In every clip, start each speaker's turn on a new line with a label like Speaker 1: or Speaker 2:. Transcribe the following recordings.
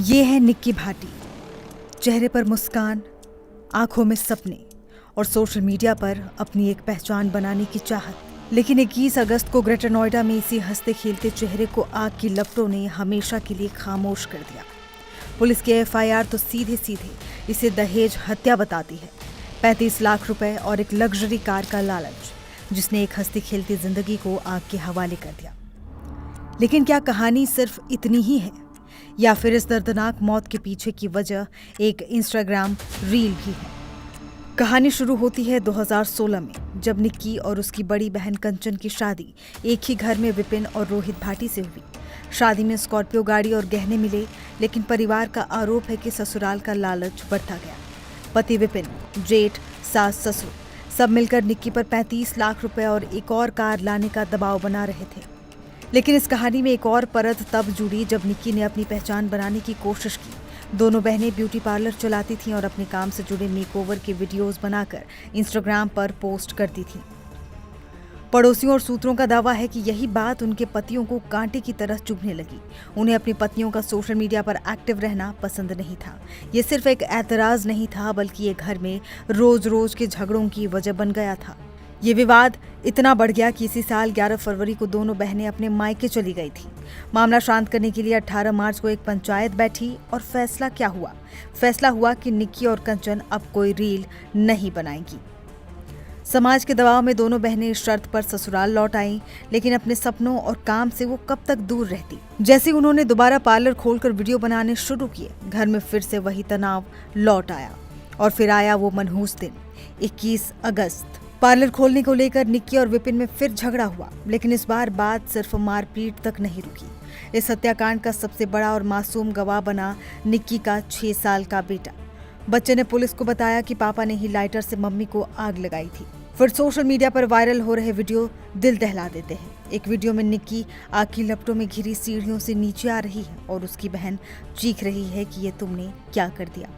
Speaker 1: ये है निक्की भाटी। चेहरे पर मुस्कान, आंखों में सपने और सोशल मीडिया पर अपनी एक पहचान बनाने की चाहत। लेकिन 21 अगस्त को ग्रेटर नोएडा में इसी हंसते खेलते चेहरे को आग की लपटों ने हमेशा के लिए खामोश कर दिया। पुलिस की एफआईआर तो सीधे सीधे इसे दहेज हत्या बताती है। 35 लाख रुपए और एक लग्जरी कार का लालच, जिसने एक हंसती खेलती जिंदगी को आग के हवाले कर दिया। लेकिन क्या कहानी सिर्फ इतनी ही है, या फिर इस दर्दनाक मौत के पीछे की वजह एक इंस्टाग्राम रील भी है? कहानी शुरू होती है 2016 में, जब निक्की और उसकी बड़ी बहन कंचन की शादी एक ही घर में विपिन और रोहित भाटी से हुई। शादी में स्कॉर्पियो गाड़ी और गहने मिले, लेकिन परिवार का आरोप है कि ससुराल का लालच बढ़ता गया। पति विपिन, जेठ, सास, ससुर सब मिलकर निक्की पर 35 लाख रुपए और एक और कार लाने का दबाव बना रहे थे। लेकिन इस कहानी में एक और परत तब जुड़ी जब निक्की ने अपनी पहचान बनाने की कोशिश की। दोनों बहनें ब्यूटी पार्लर चलाती थीं और अपने काम से जुड़े मेकओवर के वीडियोस बनाकर इंस्टाग्राम पर पोस्ट करती थीं। पड़ोसियों और सूत्रों का दावा है कि यही बात उनके पतियों को कांटे की तरह चुभने लगी। उन्हें अपनी पत्नियों का सोशल मीडिया पर एक्टिव रहना पसंद नहीं था। ये सिर्फ एक एतराज नहीं था, बल्कि ये घर में रोज रोज के झगड़ों की वजह बन गया था। ये विवाद इतना बढ़ गया कि इसी साल 11 फरवरी को दोनों बहनें अपने मायके चली गई थी। मामला शांत करने के लिए 18 मार्च को एक पंचायत बैठी और फैसला क्या हुआ? फैसला हुआ कि निक्की और कंचन अब कोई रील नहीं बनाएंगी। समाज के दबाव में दोनों बहनें इस शर्त पर ससुराल लौट आईं, लेकिन अपने सपनों और काम से वो कब तक दूर रहती। जैसे उन्होंने दोबारा पार्लर खोलकर वीडियो बनाने शुरू किए, घर में फिर से वही तनाव लौट आया। और फिर आया वो मनहूस दिन, 21 अगस्त। पार्लर खोलने को लेकर निक्की और विपिन में फिर झगड़ा हुआ, लेकिन इस बार बात सिर्फ मारपीट तक नहीं रुकी। इस हत्याकांड का सबसे बड़ा और मासूम गवाह बना निक्की का 6 साल का बेटा। बच्चे ने पुलिस को बताया कि पापा ने ही लाइटर से मम्मी को आग लगाई थी। फिर सोशल मीडिया पर वायरल हो रहे वीडियो दिल दहला देते हैं। एक वीडियो में निक्की आग की लपटों में घिरी सीढ़ियों से नीचे आ रही है और उसकी बहन चीख रही है कि ये तुमने क्या कर दिया।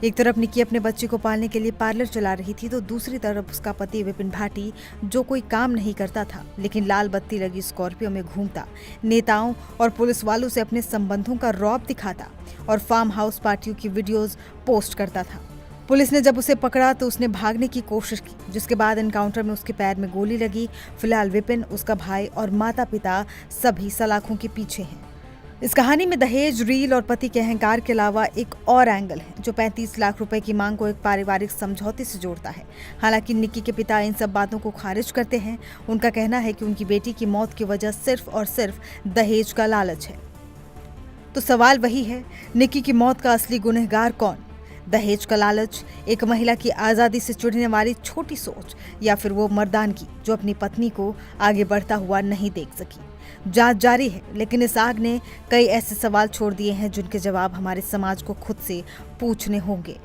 Speaker 1: एक तरफ निक्की अपने बच्चे को पालने के लिए पार्लर चला रही थी, तो दूसरी तरफ उसका पति विपिन भाटी, जो कोई काम नहीं करता था लेकिन लाल बत्ती लगी स्कॉर्पियो में घूमता, नेताओं और पुलिस वालों से अपने संबंधों का रौब दिखाता और फार्म हाउस पार्टियों की वीडियोस पोस्ट करता था। पुलिस ने जब उसे पकड़ा तो उसने भागने की कोशिश की, जिसके बाद एनकाउंटर में उसके पैर में गोली लगी। फिलहाल विपिन, उसका भाई और माता पिता सभी सलाखों के पीछे हैं। इस कहानी में दहेज, रील और पति के अहंकार के अलावा एक और एंगल है, जो 35 लाख रुपए की मांग को एक पारिवारिक समझौते से जोड़ता है। हालांकि निक्की के पिता इन सब बातों को खारिज करते हैं। उनका कहना है कि उनकी बेटी की मौत की वजह सिर्फ और सिर्फ दहेज का लालच है। तो सवाल वही है, निक्की की मौत का असली गुनहगार कौन? दहेज का लालच, एक महिला की आज़ादी से चिढ़ने वाली छोटी सोच, या फिर वो मर्दानगी जो अपनी पत्नी को आगे बढ़ता हुआ नहीं देख सकी? जांच जारी है, लेकिन इस आग ने कई ऐसे सवाल छोड़ दिए हैं जिनके जवाब हमारे समाज को खुद से पूछने होंगे।